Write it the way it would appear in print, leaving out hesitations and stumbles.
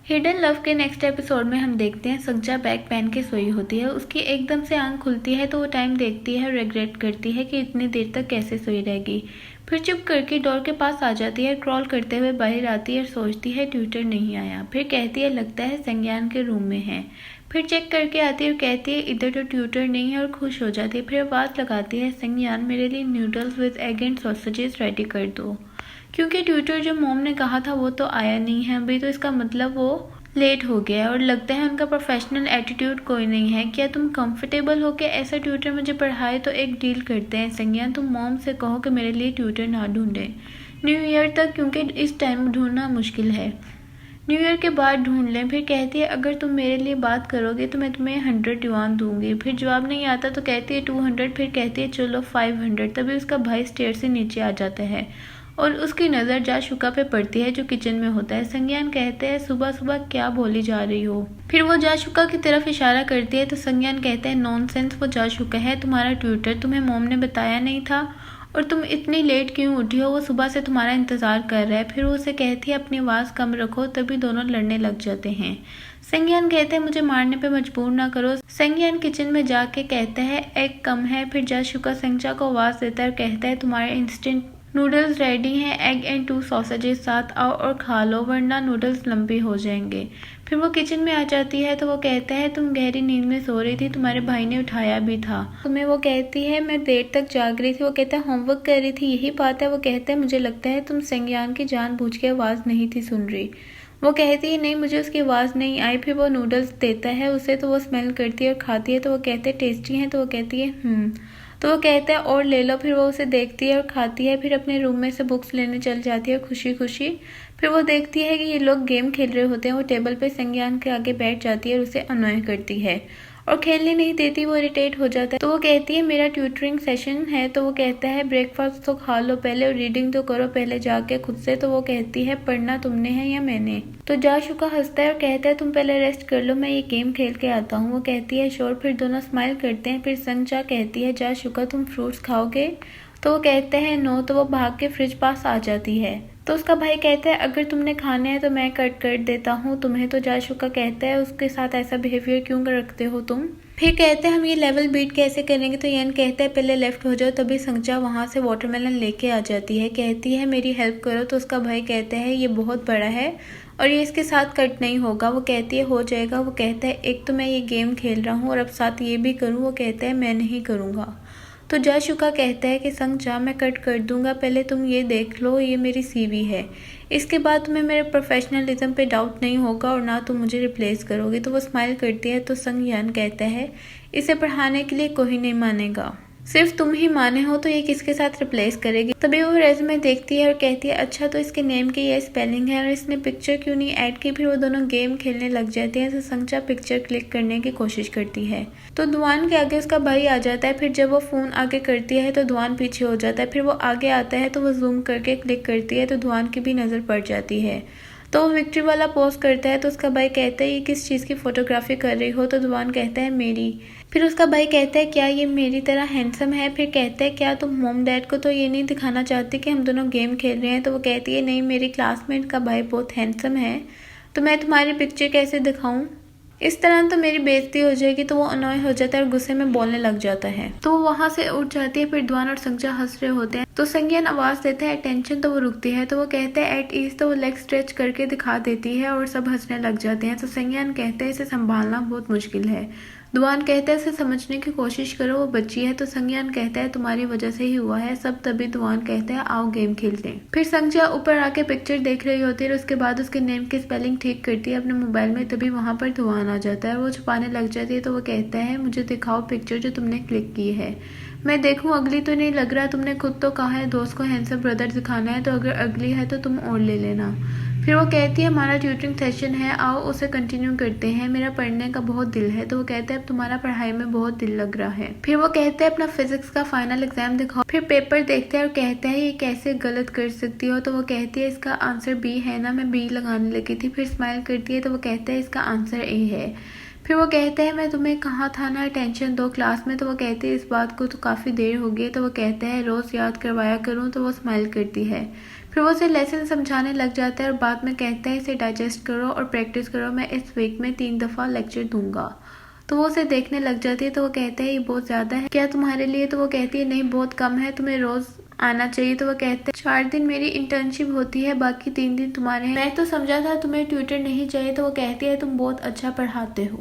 Hidden love के next episode में हम देखते हैं संजा बैग पहन के सोई होती है। उसकी एकदम से आंख खुलती है तो वो टाइम देखती है और रिग्रेट करती है कि इतनी देर तक कैसे सोई रहेगी। फिर चुप करके डोर के पास आ जाती है, क्रॉल करते हुए बाहर आती है और सोचती है ट्यूटर नहीं आया। फिर कहती है लगता है संज्ञान के रूम में है। फिर चेक करके आती है और कहती है इधर तो ट्यूटर नहीं है और खुश हो जाती है। फिर आवाज़ लगाती है संज्ञान मेरे लिए noodles with egg and sausages ready कर दो, क्योंकि ट्यूटर जो मॉम ने कहा था वो तो आया नहीं है अभी, तो इसका मतलब वो लेट हो गया है और लगता है उनका प्रोफेशनल एटीट्यूड कोई नहीं है। क्या तुम कंफर्टेबल हो कि ऐसा ट्यूटर मुझे पढ़ाए? तो एक डील करते हैं संज्ञान, तुम मॉम से कहो कि मेरे लिए ट्यूटर ना ढूंढे न्यू ईयर तक, क्योंकि इस टाइम ढूंढना मुश्किल है, न्यू ईयर के बाद ढूंढ लें। फिर कहती है अगर तुम मेरे लिए बात करोगे तो मैं तुम्हें 100 युआन दूंगी। फिर जवाब नहीं आता तो कहती है 200। फिर कहती है चलो 500। तभी उसका भाई स्टेयर से नीचे आ जाता है और उसकी नज़र जाशुका पे पड़ती है जो किचन में होता है। संज्ञान कहते हैं सुबह सुबह क्या बोली जा रही हो। फिर वो जाशुका की तरफ इशारा करती है तो संज्ञान कहते हैं नॉनसेंस, वो जाशुका है तुम्हारा ट्यूटर, तुम्हें मॉम ने बताया नहीं था और तुम इतनी लेट क्यों उठी हो, वो सुबह से तुम्हारा इंतजार कर रहा है। फिर वो उसे कहती है अपनी आवाज़ कम रखो। तभी दोनों लड़ने लग जाते हैं। संज्ञान कहते हैं मुझे मारने पे मजबूर ना करो। संज्ञान किचन में जाके कहता है एग कम है। फिर जाशुका संजा को आवाज़ देता है और कहता है तुम्हारे इंस्टेंट नूडल्स रेडी हैं, एग एंड 2 सॉसेजेस साथ आओ और खा लो वरना नूडल्स लंबे हो जाएंगे। फिर वो किचन में आ जाती है तो वो कहता है तुम गहरी नींद में सो रही थी, तुम्हारे भाई ने उठाया भी था तुम्हें। वो कहती है मैं देर तक जाग रही थी। वो कहता है होमवर्क कर रही थी, यही बात है। वो कहता है मुझे लगता है तुम संज्ञान की जानबूझ के आवाज़ नहीं थी सुन रही। वो कहती है नहीं मुझे उसकी आवाज़ नहीं आई। फिर वो नूडल्स देता है उसे तो वो स्मेल करती है और खाती है। तो वो कहते हैं टेस्टी हैं? तो वो कहती है तो वो कहता है और ले लो। फिर वो उसे देखती है और खाती है। फिर अपने रूम में से बुक्स लेने चल जाती है खुशी खुशी। फिर वो देखती है कि ये लोग गेम खेल रहे होते हैं। वो टेबल पे संज्ञान के आगे बैठ जाती है और उसे अनॉय करती है और खेलने नहीं देती। वो इरिटेट हो जाता है तो वो कहती है मेरा ट्यूटरिंग सेशन है। तो वो कहता है ब्रेकफास्ट तो खा लो पहले और रीडिंग तो करो पहले जाके खुद से। तो वो कहती है पढ़ना तुमने है या मैंने? तो जाशुका हंसता है और कहता है तुम पहले रेस्ट कर लो, मैं ये गेम खेल के आता हूँ। वो कहती है श्योर। फिर दोनों स्माइल करते हैं। फिर संजा कहती है जाशुका तुम फ्रूट्स खाओगे? तो वो कहते हैं नो। तो वो भाग के फ्रिज पास आ जाती है। तो उसका भाई कहता है अगर तुमने खाने हैं तो मैं कट कर देता हूँ तुम्हें। तो जाशुका कहता है उसके साथ ऐसा बिहेवियर क्यों रखते हो तुम? फिर कहते हैं हम ये लेवल बीट कैसे करेंगे? तो यन कहता है पहले लेफ्ट हो जाओ। तभी संजा वहां से वाटरमेलन लेके आ जाती है, कहती है मेरी हेल्प करो। तो उसका भाई कहता है ये बहुत बड़ा है और ये इसके साथ कट नहीं होगा। वो कहती है हो जाएगा। वो कहता है एक तो मैं ये गेम खेल रहा हूँ और अब साथ ये भी करूँ? वो कहता है मैं नहीं करूँगा। तो जाशुका कहता है कि संजा मैं कट कर दूंगा, पहले तुम ये देख लो ये मेरी सीवी है, इसके बाद तुम्हें मेरे प्रोफेशनलिज्म पे डाउट नहीं होगा और ना तुम मुझे रिप्लेस करोगे। तो वो स्माइल करती है। तो संज्ञान कहता है इसे पढ़ाने के लिए कोई नहीं मानेगा, सिर्फ तुम ही माने हो, तो ये किसके साथ रिप्लेस करेगी? तभी वो रेज्यूमे देखती है और कहती है अच्छा तो इसके नेम की ये स्पेलिंग है और इसने पिक्चर क्यों नहीं ऐड की? फिर वो दोनों गेम खेलने लग जाते हैं। तो संजा पिक्चर क्लिक करने की कोशिश करती है तो दुआन के आगे उसका भाई आ जाता है। फिर जब वो फोन आगे करती है तो दुआन पीछे हो जाता है। फिर वो आगे आता है तो वो जूम करके क्लिक करती है तो दुआन की भी नजर पड़ जाती है। तो वो विक्ट्री वाला पोस्ट करता है तो उसका भाई कहता है ये किस चीज़ की फोटोग्राफी कर रही हो? तो दुआन कहता है मेरी। फिर उसका भाई कहता है क्या ये मेरी तरह हैंडसम है? फिर कहता है क्या तुम मॉम डैड को तो ये नहीं दिखाना चाहती कि हम दोनों गेम खेल रहे हैं? तो वो कहती है नहीं मेरी क्लासमेट का भाई बहुत हैंडसम है तो मैं तुम्हारी पिक्चर कैसे दिखाऊं, इस तरह तो मेरी बेइज्जती हो जाएगी। तो वो अनॉय हो जाता है और गुस्से में बोलने लग जाता है। तो वो वहां से उठ जाती है। फिर दुआन और संजा हंस रहे होते हैं तो संज्ञान आवाज देता है अटेंशन। तो वो रुकती है। तो वो कहते हैं एट ईज। तो वो लेग स्ट्रेच करके दिखा देती है और सब हंसने लग जाते हैं। तो संज्ञान कहते हैं इसे संभालना बहुत मुश्किल है। दुआन कहता है इसे समझने की कोशिश करो, वो बच्ची है। तो संज्ञान कहता है तुम्हारी वजह से ही हुआ है सब। तभी दुआन कहता है आओ गेम खेलते हैं। फिर संजा ऊपर आके पिक्चर देख रही होती है और उसके बाद उसके नेम की स्पेलिंग ठीक करती है अपने मोबाइल में। तभी वहां पर दुआन आ जाता है, वो छुपाने लग जाती है। तो वो कहता है मुझे दिखाओ पिक्चर जो तुमने क्लिक की है, मैं देखूं अगली तो नहीं लग रहा, तुमने खुद तो कहा है दोस्त को हैंडसम ब्रदर दिखाना है, तो अगर अगली है तो तुम और ले लेना। फिर वो कहती है हमारा ट्यूटरिंग सेशन है, आओ उसे कंटिन्यू करते हैं, मेरा पढ़ने का बहुत दिल है। तो वो कहते हैं अब तुम्हारा पढ़ाई में बहुत दिल लग रहा है। फिर वो कहते हैं अपना फिजिक्स का फाइनल एग्जाम दिखाओ। फिर पेपर देखते हैं और कहते हैं ये कैसे गलत कर सकती हो? तो वो कहती है इसका आंसर बी है ना, मैं बी लगाने लगी थी। फिर स्माइल करती है तो वो कहता है इसका आंसर ए है। फिर वो कहते हैं मैं तुम्हें कहा था ना टेंशन दो क्लास में। तो वो कहती है इस बात को तो काफ़ी देर हो गई। तो वो कहता है रोज़ याद करवाया करूँ। तो वो स्माइल करती है। फिर वो उसे लेसन समझाने लग जाता है और बाद में कहता है इसे डाइजेस्ट करो और प्रैक्टिस करो, मैं इस वीक में 3 दफ़ा लेक्चर दूंगा। तो वो उसे देखने लग जाती है। तो वो कहता है ये बहुत ज़्यादा है क्या तुम्हारे लिए? तो वो कहती है नहीं बहुत कम है, तुम्हें रोज़ आना चाहिए। तो वो कहते हैं 4 दिन मेरी इंटर्नशिप होती है, बाकी 3 दिन तुम्हारे हैं। मैं तो समझा था तुम्हें ट्यूटर नहीं चाहिए। तो वो कहती है तुम बहुत अच्छा पढ़ाते हो।